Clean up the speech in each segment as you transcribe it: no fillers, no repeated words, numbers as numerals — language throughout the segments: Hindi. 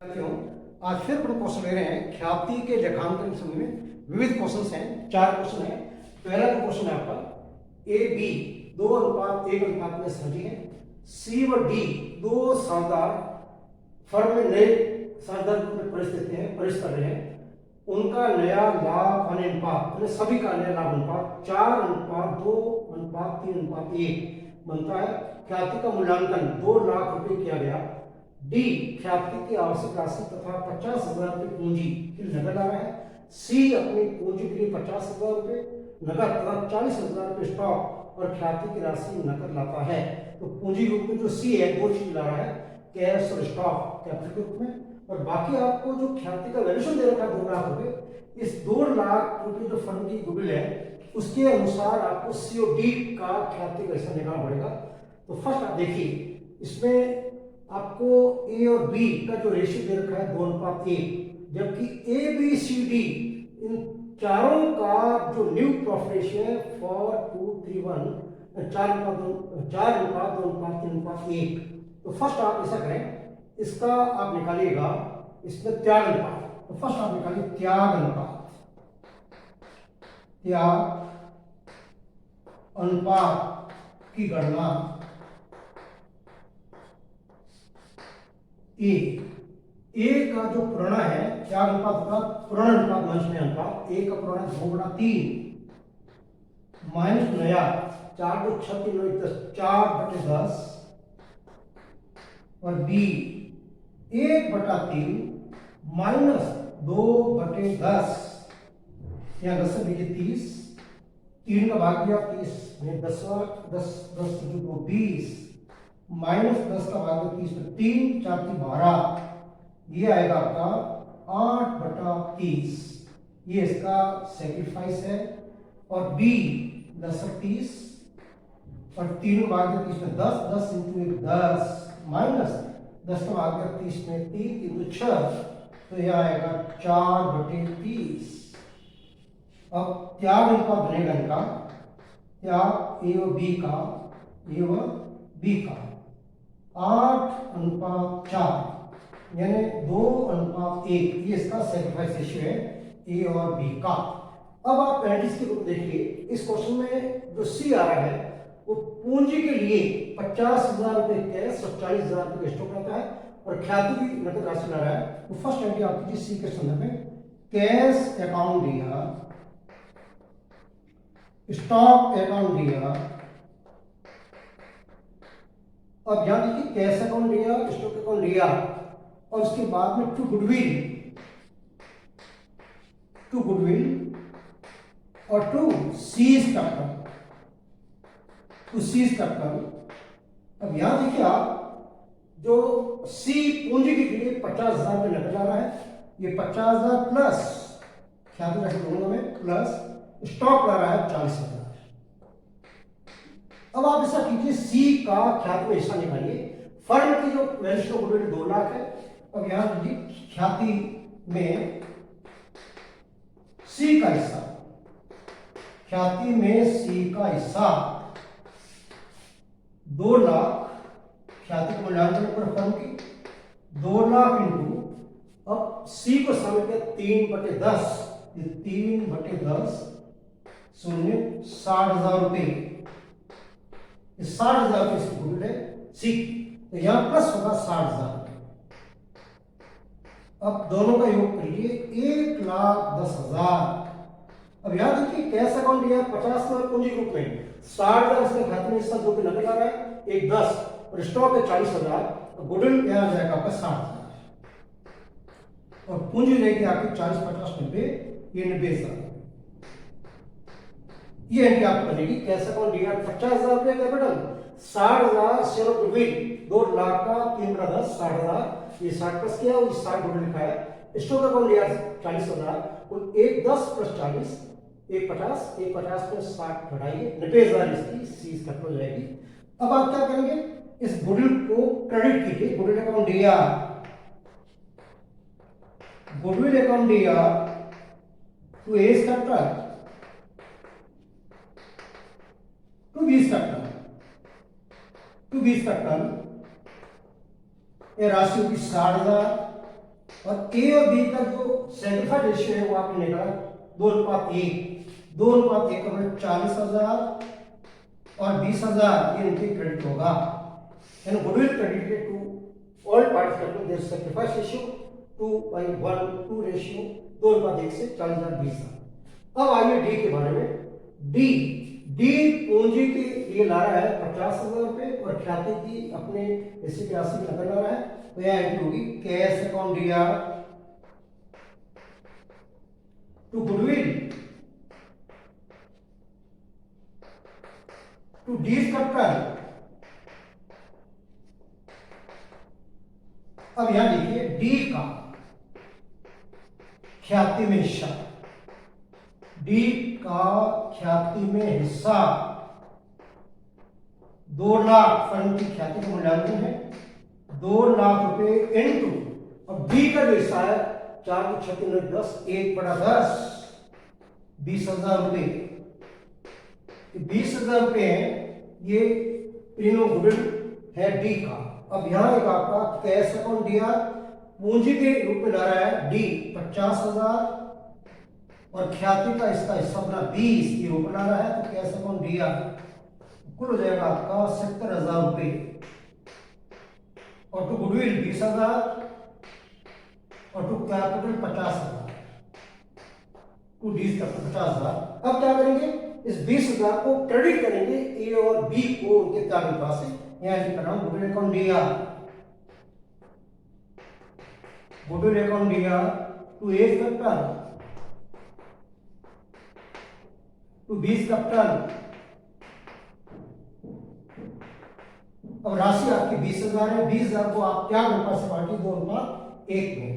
साथियों, आज फिर अपने क्वेश्चन ले रहे हैं ख्याति के लेखांकन समय में विविध क्वेश्चन हैं। 4 क्वेश्चन हैं। पहला जो क्वेश्चन है आपका ए बी 2:1 अनुपात में समझी है। सी व डी दो साझेदार फर्म में नए साझेदार में प्रवेश कर रहे हैं। उनका नया लाभ अनुपात सभी का नया लाभ अनुपात 4:2:3:1 बनता है। ख्याति का मूल्यांकन 2 लाख रुपए किया गया। डी ख्याति की आवश्यक राशि तथा 50,000 रुपये पूंजी की नकद आ रहा है। सी अपनी पूंजी के लिए 50,000 रुपये नकद तथा 40,000 रुपये स्टॉक और ख्याति की राशि नकद लाता है। तो पूंजी के रूप में जो सी है 2 चीज ला रहा है, कैश और स्टॉक कैपिटल के रूप में, और बाकी आपको जो ख्याति का वैल्यूएशन दे रखा है 2 लाख रुपए, इस 2 लाख रुपए जो फंड की गुडविल है उसके अनुसार आपको सी और डी का ख्याति का हिस्सा निकालना पड़ेगा। तो फर्स्ट आप देखिए, इसमें आपको ए और बी का जो रेशियो दे रखा है 2:1, जबकि ए बी सी डी इन चारों का जो न्यू प्रॉफिट रेशियो है 4:2:3:1 4:2:3:1। तो फर्स्ट आप ऐसा करें, इसका आप निकालिएगा, इसमें त्याग अनुपात। तो फर्स्ट आप निकालिए त्याग अनुपात। त्याग अनुपात की गणना ए का जो प्रणय है, त्याग अनुपात का प्रणय अनुपात माइनस नया अनुपात, ए का प्रणय 2/3 माइनस नया 4×6=3 4/10 और बी 1/3 माइनस 2/10, यहाँ 10 से लीजिए 30, 3 का भाग दिया 30 में 10 10 20 माइनस 10 का भाग 30 में 3 4 3 12, ये आएगा आपका 8/30। ये इसका सेक्रीफाइस है। और बी 10/30 और 3 का भाग 30 में 10 10 × 1 10 माइनस 10 का भाग 30 में 3 3 6, तो यह आएगा 4/30। अब त्याग अनुपात बनेगा इनका, त्याग ए और बी का, ए और बी का 8:4 यानी 2:1, ये इसका सेक्रीफाइस रेशियो है ए और बी का। अब आप पेनल्टीज के रूप देखिए, इस क्वेश्चन में जो सी आ रहा है वो पूंजी के लिए 50,000 रुपये कैश और 40,000 रुपये स्टॉक रहता है, और ख्याति की नकद राशि ला रहा है। तो फर्स्ट एंट्री आप कीजिए सी के संदर्भ में, cash account D R, stock account दिया। अब यहां देखिए cash account D R, stock account दिया, और उसके बाद में टू गुडविल और टू सीज कैपिटल। अब यहां देखिए आप, जो सी पूंजी के लिए 50,000 रुपये नकद आ रहा है, ये 50,000 प्लस ख्याति राशि दोनों में प्लस स्टॉक ला रहा है 40,000। अब आप ऐसा कीजिए, सी का ख्याति में हिस्सा निकालिए। फर्म की जो वैल्यूएशन ऑफ गुडविल 2 लाख है। अब यहां ख्याति में सी का हिस्सा, ख्याति में सी का हिस्सा 2 लाख, ख्याति के मूल्यांकन पर फर्म की 2 लाख इंटू, अब सी को समझ के 3/10, 3/10 शून्य 60,000 रुपये, 60,000 रुपये इसकी गुडविल है सी, तो यहां प्लस होगा 60,000। अब दोनों का योग करिए 1,10,000। अब यहां देखिए कैश अकाउंट दिया 50,000 पूंजी रूप में, 60,000 इसमें खाते में हिस्सा जो कि नकद आ रहा है 1,10, और स्टॉक है 40,000, और गुडविल यहां आ जाएगा आपका 60,000, और पूंजी रहेगी आपकी 40 50 90, ये 90,000। ये एंट्री आपको बनेगी। कैश अकाउंट दिया 50,000 रुपये capital, 60,000 share of goodwill 2 lakh का 3/10 60,000, ये 60 प्लस किया और 60 गुडविल लिखा है। स्टॉक अकाउंट लिया 40,000, और 1,10 प्लस 40 1,50 1,50 प्लस 60 घटाइए 90,000 इसकी सीज कैपिटल हो जाएगी। अब आप क्या करेंगे, इस गुडविल को क्रेडिट कीजिए। Goodwill account D R, goodwill account D R to A's capital, to B's capital, ये राशि होगी 60,000 और ए और बी का जो सेक्रीफाइस रेशियो है वो आपने निकाला 2:1। 2:1 का मतलब 40,000 और 20,000 ये इनके क्रेडिट होगा। यानी goodwill credited to all participant their sacrifice ratio 2/1 2 ratio 2:1 से 40,000 20,000। अब आइए डी के बारे में। डी डी पूंजी के लिए ला रहा है 50,000 रुपए और ख्याति की अपने हिस्से की राशि नकद ला रहा है, तो यह एंट्री होगी cash account D R to goodwill to D's capital. अब यहां देखिए डी का ख्याति में हिस्सा, डी का ख्याति में हिस्सा 2 लाख फर्म की ख्याति का मूल्यांकन है 2 लाख रुपए इनटू, और बी का जो हिस्सा है 4 की 36 10 1/10 20,000 रुपए। 20,000 रुपए है ये प्रीमियम गुडविल है डी का। अब यहां एक आपका कैश अकाउंट दिया पूंजी के रूप में ला रहा है डी 50,000 और ख्याति का इसका हिस्सा अपना 20 ये रूप ला रहा है, तो कैश अकाउंट दिया कुल हो जाएगा आपका 70,000 रुपए और टू गुडविल 20,000 और टू कैपिटल 50,000 टू डीज का 50,000। अब क्या करेंगे इस 20,000 को क्रेडिट करेंगे ए और बी को उनके तालुका से। यहां लिख रहा हूं goodwill account D R, goodwill account D R to A capital to B's capital. अब राशि आपकी 20,000 है, 20,000 को आप क्या अनुपात से बांटिए 2:1 में,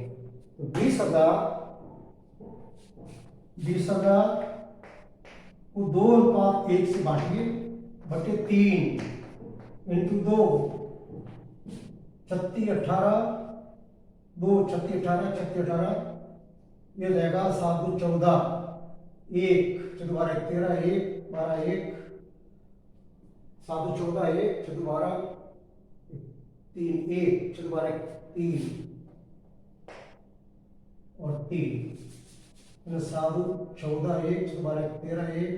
तो 20,000 को 2:1 से बांटिए बटे 3 इंटू 2 36 18 2 36 18 36 18 ये रहेगा 7 2 14 1 12 13 1 12 1 7 2 14 1 12 3 1 12 3 और 3 7 14 1 12 13 1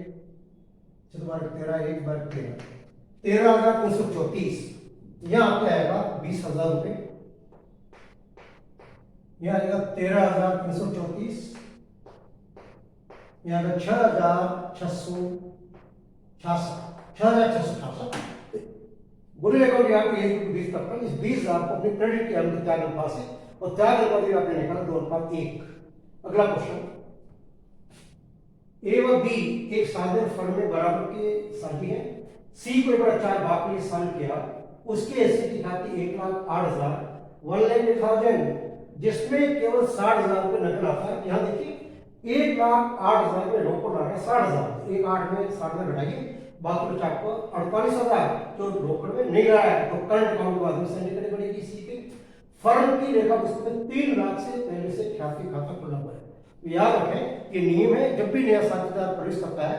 12 13 1 12 13 13,334। यहाँ क्या आएगा 20,000 रुपए, यहाँ आएगा 13,334, यहाँ आएगा 6,666 गुडविल अकाउंट यहाँ पे 20 तक का। इस 20,000 को अपने क्रेडिट के अंदर त्याग अनुपात से और त्याग अनुपात आपने निकाला 2:1। अगला क्वेश्चन ए व बी एक साधारण फर्म में बराबर के साझी है, सी को एक बड़ा 4 भाग में शामिल किया, उसके हिस्से की ख्याति 1,08,000 1,08,000 जिसमें केवल 60,000 रुपए नकद आता है। यहाँ देखिए 1,08,000 में रोकड़ आ गया 60,000, 1,8 में 60,000 घटाइए बाकी बचा आपको 48,000 जो रोकड़ में नहीं रहा है, तो करंट अकाउंट के माध्यम से एंट्री करनी पड़ेगी। सी के फर्म की रेखा पुस्तक में 3 लाख से पहले से ख्याति खाता खुला हुआ है। याद रखें कि नियम है जब भी नया साझेदार प्रवेश करता है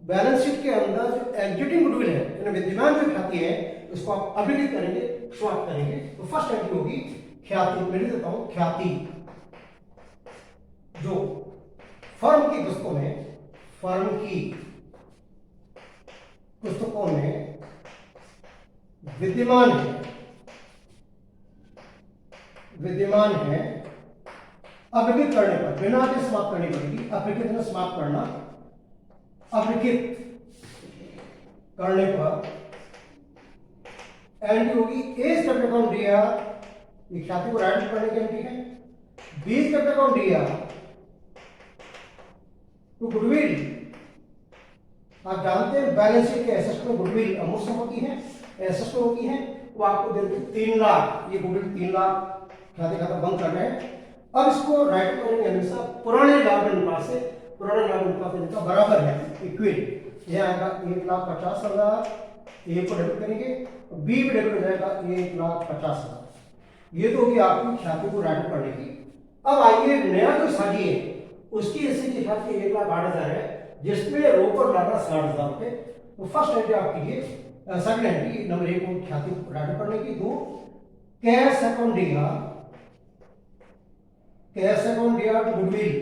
बैलेंस शीट के अंदर जो एग्जिटिंग गुडविल है यानी विद्यमान जो ख्याति है उसको आप अभिलिखित करेंगे शुरुआत करेंगे। तो फर्स्ट एंट्री होगी ख्याति, मैं लिख देता हूं ख्याति जो फर्म की पुस्तकों में विद्यमान है अभिलिखित करने पर बिना के समाप्त करनी पड़ेगी। अभिलिखित में समाप्त करना, अभिलिखित करने पर एंट्री होगी ए कैपिटल अकाउंट दिया, ये ख्याति को राइट करने की एंट्री है। B capital account D R to goodwill, आप जानते हैं बैलेंस शीट के एसेट में गुडविल अमूर्त संपत्ति है, एसेट होती है, वो आपको देते 3 लाख, ये गुडविल 3 लाख ख्याति खाता बंद कर रहे हैं। अब इसको राइट करेंगे हमेशा पुराने लाभ अनुपात से, पुराने लाभ अनुपात इनका बराबर है इक्वल। यह आएगा 1,50,000, ए को डेबिट करेंगे, बी भी डेबिट हो जाएगा 1,50,000। ये तो होगी आपकी ख्याति को राइट करने की। अब आइए नया जो साझी है उसकी हिस्से की ख्याति 1,08,000 है जिसमें रोकड़ लगा 60,000 रुपए। तो फर्स्ट एंट्री आप कीजिए, सेकंड एंट्री नंबर 1 को ख्याति राइट करने की। 2 कैश अकाउंट देगा cash account D R to goodwill,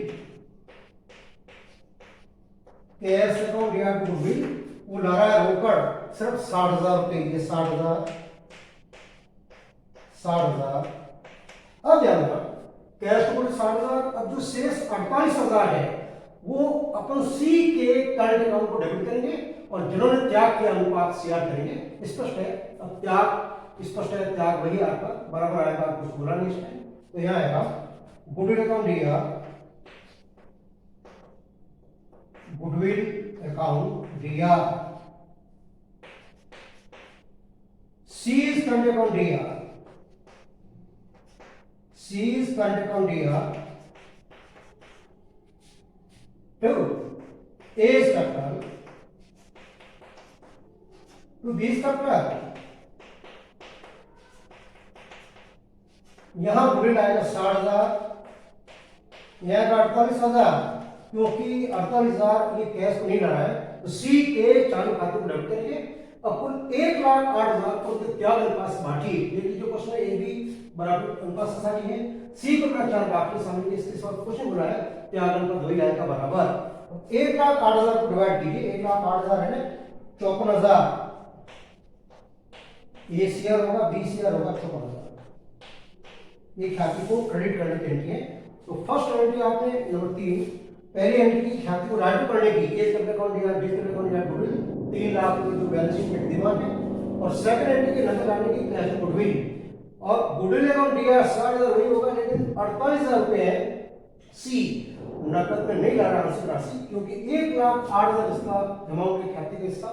cash account D R to goodwill, वो ला रहा है रोकड़ सिर्फ 60,000 रुपए, ये 60,000 60,000। अब ध्यान रखना कैश टू गुडविल 60,000, अब जो शेष 48,000 है वो अपन सी के करंट अकाउंट को डेबिट करेंगे और जिन्होंने त्याग के अनुपात शेयर करेंगे। स्पष्ट है? अब त्याग स्पष्ट है, त्याग वही आपका बराबर आएगा, कुछ बोला नहीं इसमें। तो यहां आएगा goodwill account D R, goodwill account D R, C is current account D R, C is current account D R, to A is capital, to B is capital। यहां गुडविल आएगा 60,000, यहां का 48,000, क्योंकि 48,000 ये कैश को नहीं ला रहा है, तो सी के चालू खाते को डेबिट करेंगे। अब कुल 1,08,000 को त्याग अनुपात से बांटिए। ये जो क्वेश्चन है ये भी बराबर अनुपात से सारी है। सी को अपना चार बाकी सामने इसके साथ क्वेश्चन बोला है त्याग अनुपात वही आएगा बराबर। 1,08,000 को डिवाइड कीजिए, 1,08,000 है ना 54,000, ए शेयर होगा, बी शेयर होगा 54,000। ये ख्याति को क्रेडिट करने की एंट्री है। तो फर्स्ट एंट्री आपने नंबर 3 पहली एंट्री की ख्याति को राइट करने की, A current account D R, B current account D R, goodwill 3 lakh रुपए जो बैलेंस शीट में डिमांड है। और सेकंड एंट्री के नकद लाने की कैश गुडविल, और गुडविल अकाउंट डी आर 60,000 वही होगा, लेकिन 48,000 रुपए है सी नकद में नहीं ला रहा आंशिक राशि, क्योंकि 1,08,000 इसका अमाउंट है ख्याति का हिस्सा,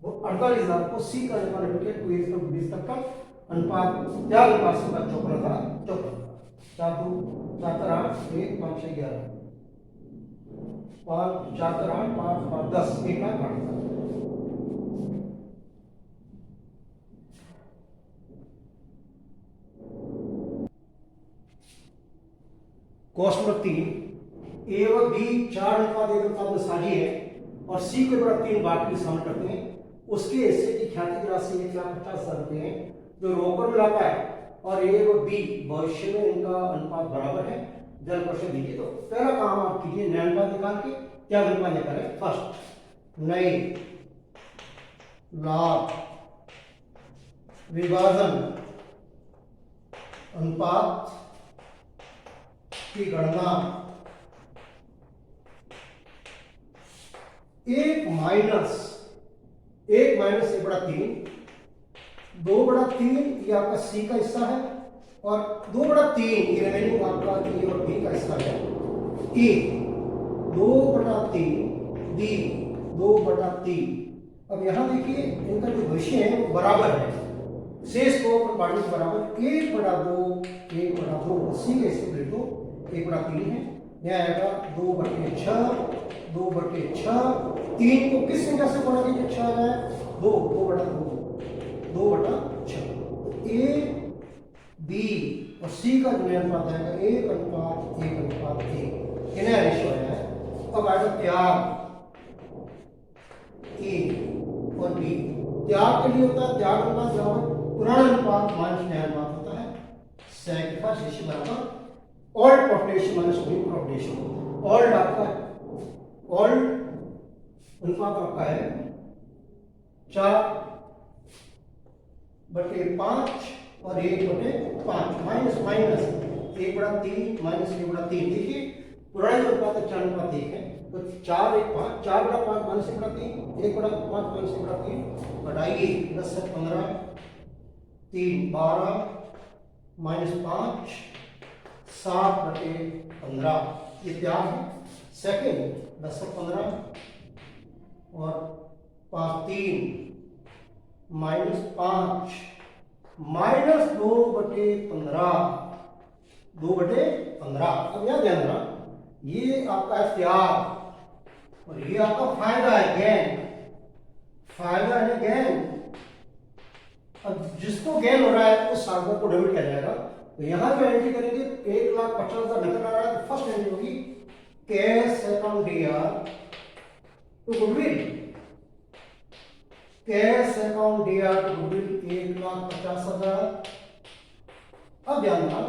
वो 48,000 को सी का लिमिटेड टू एज का 20 तक का अनुपात त्याग अनुपात से 54,000 4 2 4 8 1 5 6 11 5 4 8 5 5 10 1,08,000। क्वेश्चन नंबर 3 ए व बी 4 अनुपात 1 अनुपात में साझी है और सी के बराबर 3 बाकी शामिल करते हैं। उसके हिस्से की ख्याति की राशि 1,50,000 रुपए है जो रोकड़ में लाता है, और ए व बी भविष्य में इनका अनुपात बराबर है। जल क्वेश्चन दीजिए। तो पहला काम आप कीजिए, नए अनुपात निकाल के क्या अनुपात निकालें। फर्स्ट नए लाभ विभाजन अनुपात की गणना 1 माइनस 1/3, 2/3 ये आपका सी का हिस्सा है, और 2/3 ये रिमेनिंग आपका ए और बी का हिस्सा है। ए 2/3 बी 2/3। अब यहां देखिए इनका जो विषय है वो बराबर है, शेष को बांटने बराबर 1/2 1/2 सी के हिस्से में तो 1/3 है। यह आएगा 2/6 2/6। 3 को किस संख्या से गुणा कीजिए 6 आ जाए 2/6। ए बी और सी का जो अनुपात आएगा 1:1:1 इन्हें रेशियो है। अब आएगा त्याग ए और बी। त्याग के लिए होता है त्याग अनुपात बराबर पुराना अनुपात माइनस नया अनुपात होता है। सैक्रिफाइस रेशियो बराबर old population minus new population. Old आपका ओल्ड अनुपात आपका है 4/5 और 1/5 माइनस 1/3 माइनस 1/3। देखिए पुराने अनुपात 4/1 है, तो 4/5 4/5 माइनस 1/3 1/5 माइनस 1/3 घटाइए 10 से 15 3 12 माइनस 5 7/15 ये त्याग है। सेकेंड 10 से 15 और 3 माइनस 5 माइनस 2/15 2/15। अब यहां ध्यान रखना ये आपका है त्याग और ये आपका फायदा है गेन। फायदा है गेन। अब जिसको गेन हो रहा है उस साधन को डेबिट किया जाएगा। तो यहां जो एंट्री करेंगे 1,50,000 नकद आ रहा है, तो फर्स्ट एंट्री होगी cash account D R to goodwill. Cash account D R to goodwill 1,50,000। अब ध्यान रखना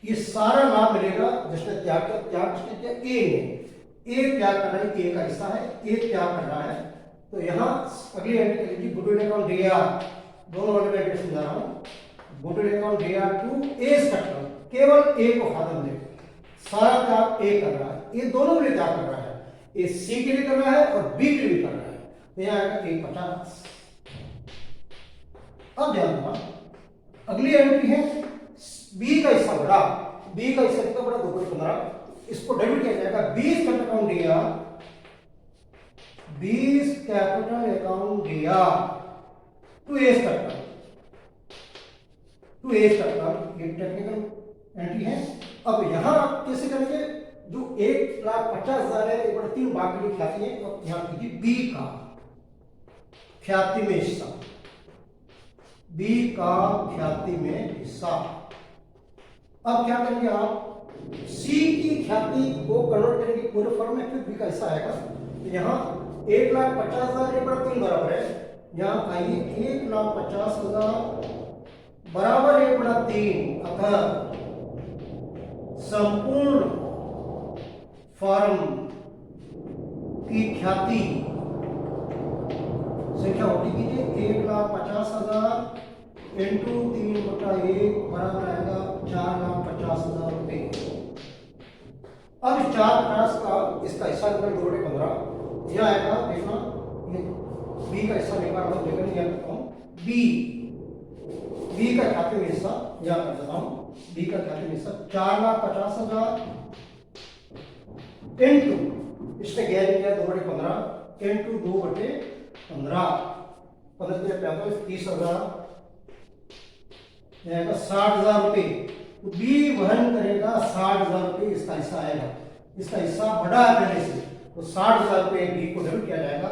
ये सारा लाभ मिलेगा जिसने त्याग किया। त्याग किसने किया? ए ने। ए त्याग कर रहा है, ए का हिस्सा है, ए त्याग कर रहा है। तो यहाँ अगली एंट्री कर लीजिए, गुडविल अकाउंट डीआर, दोनों वाले में समझा रहा हूँ। Goodwill account D R to A structure, केवल ए को फायदा मिलेगा, सारा त्याग ए कर रहा है, ये दोनों के लिए त्याग कर रहा है, ए सी के लिए कर रहा है और बी के लिए भी कर रहा है। तो यहाँ आएगा ए 50। अब ध्यान देना, अगली एंट्री है बी का हिस्सा बड़ा, बी का हिस्सा कितना बड़ा? 2/15। इसको डेबिट किया जाएगा 20 capital account D R, 20 capital account D R to A structure, to A structure. ये टेक्निकल एंट्री है। अब यहां कैसे करेंगे? जो 1,50,000 है, 1/3 भाग के लिए ख्याति है। अब ध्यान कीजिए, बी का ख्याति में हिस्सा, बी का ख्याति में हिस्सा। अब क्या करेंगे आप? सी की ख्याति को कन्वर्ट करेंगे पूरे फॉर्म में, फिर बी का हिस्सा आएगा। तो यहाँ 1,50,000 1/3 बराबर है, यहाँ आइए 1,50,000 बराबर 1/3, अतः संपूर्ण फॉर्म की ख्याति संख्या उल्टी कीजिए, 1,50,000 इंटू 3/1 बराबर आएगा 4,50,000 रुपए। अब 4,50 का इसका हिस्सा निकल 2/15, यह आएगा, देखना ये बी का हिस्सा निकाल रहा हूँ, यह करता हूँ बी का खाते में हिस्सा यह कर देता हूँ, बी का खाते में हिस्सा 4,50,000 इंटू, इसने गैर किया 2/15 इंटू 2/15, 15 30,000 जाएगा 60,000 रुपए। तो बी वहन करेगा 60,000 रुपए, इसका हिस्सा आएगा, इसका हिस्सा बड़ा है पहले से, तो 60,000 रुपए बी को डेबिट किया जाएगा।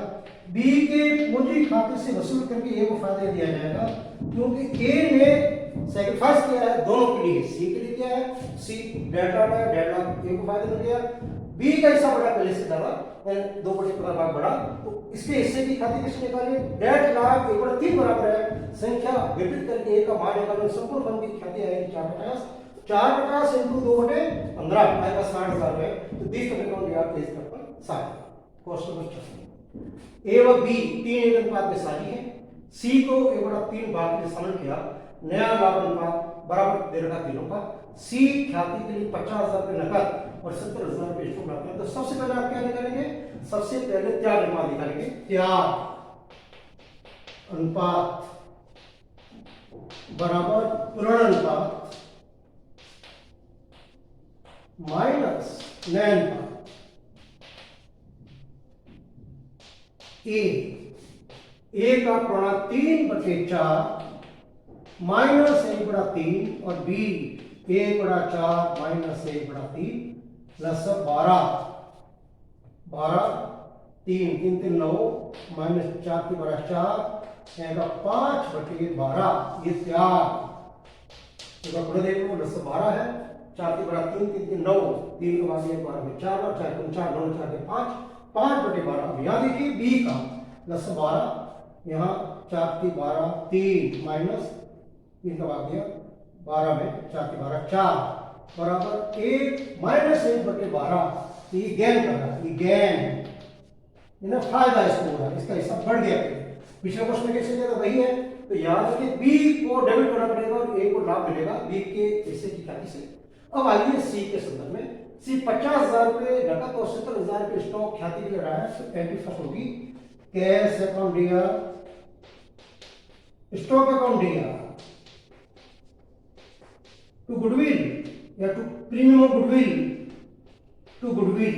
बी के पूंजी खाते से वसूल करके ए को फायदा दिया जाएगा, क्योंकि ए ने सैक्रिफाइस किया है दोनों के लिए, सी के लिए किया है, सी डेल्टा है, डेल्टा ए को फायदा मिल गया। बी का हिस्सा बड़ा पहले से ज्यादा, 2/15 भाग बड़ा, तो इसके हिस्से की खाते किसने निकाली? 1,50,000 1/3 बराबर है, संख्या विपरीत करके ए का मान निकालने, संपूर्ण फंड की खाते आएगी 450, 450 इंटू 2/15 आएगा 60,000 रुपए। तो 20 का अकाउंट याद तेज कर पर 60। क्वेश्चन नंबर 6, ए व बी 3 एक अनुपात में साझी है, सी को 1/3 भाग में शामिल किया, नया लाभ अनुपात बराबर दे रखा तीनों का। सी ख्याति के लिए 50,000 रुपए नकद और 70,000 रुपए स्टॉक रखते हैं। तो सबसे पहले आप क्या निकालेंगे? सबसे पहले त्याग अनुपात निकालेंगे, त्याग अनुपात बराबर ऋण अनुपात माइनस नया अनुपात। ए का पड़ा 3/4 माइनस 1/3 और बी 1/4 माइनस 1/3 प्लस 12, 3 3 3 9 माइनस 4 की 4 आएगा 5/12। ये त्याग पूरा देख लो, प्लस 12 है, 4 की 3 3 3 9, 3 के बाद 12 में 4 और 4 को 4 9 4 के 5, 5/12। अब यहाँ देखिए बी का प्लस 12, यहाँ 4 की 12 3 माइनस 3 का भाग दिया 12 में 4 की 12 4 बराबर 1 माइनस 1/12। तो ये गेन कर रहा है, ये गेन इन्हें फायदा इसको हो रहा है, इसका हिस्सा बढ़ गया। पिछले क्वेश्चन में कैसे दिया था वही है। तो याद रखिए बी को डेबिट करना पड़ेगा और ए को लाभ मिलेगा बी के हिस्से की खाते से। अब आइए सी के संदर्भ में, सी 50,000 रुपए नकद और 70,000 रुपए स्टॉक ख्याति के लिए रहा है। तो एंट्री फर्स्ट होगी cash account D R, stock account D R to goodwill या to premium of goodwill, to goodwill,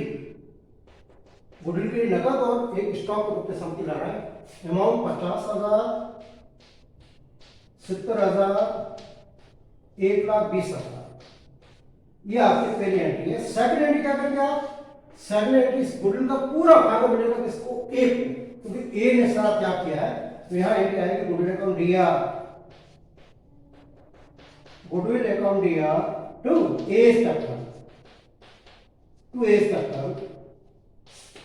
goodwill के लिए नकद और एक स्टॉक के रूप में संपत्ति ला रहा है। अमाउंट 50,000, 70,000, 1,20,000। ये आपकी पहली एंट्री है। सेकंड एंट्री क्या करेंगे आप? सेकंड एंट्री गुडविल का पूरा फायदा मिलेगा किसको? ए को, क्योंकि ए ने सारा त्याग किया है। तो यहां एंट्री आएगी goodwill account D R, goodwill account D R to A structure, to A structure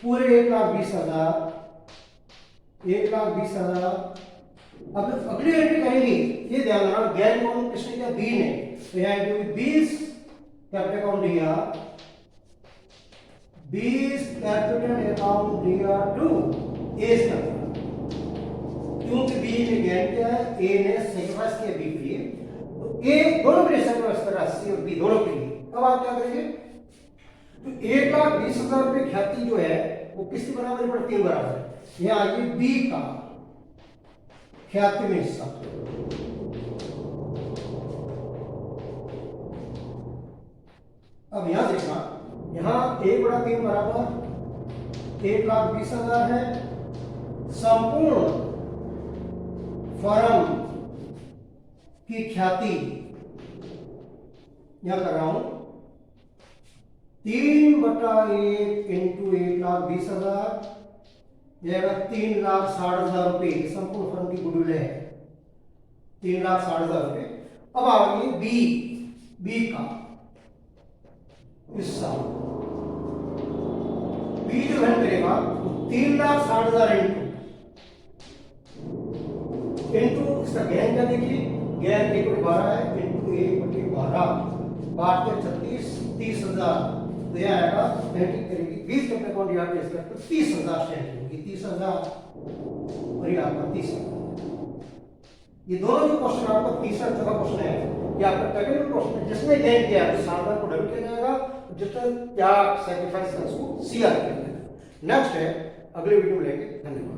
पूरे 1,20,000, 1,20,000। अब अगली एंट्री करेंगे, ये ध्यान रखना, गैर कौन किसने किया? बी ने। तो यहाँ 20 कैपिटल अकाउंट दिया, B capital account D R to ए इसका, क्योंकि बी ने गेन किया है, ए ने सेक्रीफाइस किया बी के लिए, तो ए दोनों के लिए सेक्रीफाइस कर रहा है, सी और बी दोनों के लिए। अब आप क्या करेंगे, तो 1,20,000 रुपए ख्याति जो है वो किसके बराबर पड़ती है, बराबर है। यहाँ आइए बी का ख्याति में हिस्सा, अब यहां देखना, यहां 1/3 बराबर 1,20,000 है, संपूर्ण फर्म की ख्याति यहां कर रहा हूं 3/1 इंटू 1,20,000 जाएगा 3,60,000 रुपए, संपूर्ण फर्म की गुडविल है 3,60,000 रुपए। अब आगे बी का हिस्सा, बी जो वहन करेगा 3,60,000 इंटू इसका गैन क्या देखिए, गैन 1/12 है, इंटू 1/12 बात के 30,000, तो यह आएगा स्टैंडिंग करेगी 20 कैपिटल अकाउंट यहाँ पे इसका 30,000 स्टैंडिंग होगी, 30,000 और ये आपका 30,000। ये दोनों जो क्वेश्चन आपका तीसरा चौथा क्वेश्चन है, ये आपका टेक्निकल क्वेश्चन है, जिसने गेन किया है तो साधन को डबल किया जाएगा, जिसने त्याग सैक्रिफाइस है उसको सीआर किया जाएगा। नेक्स्ट है अगले वीडियो में लेके, धन्यवाद।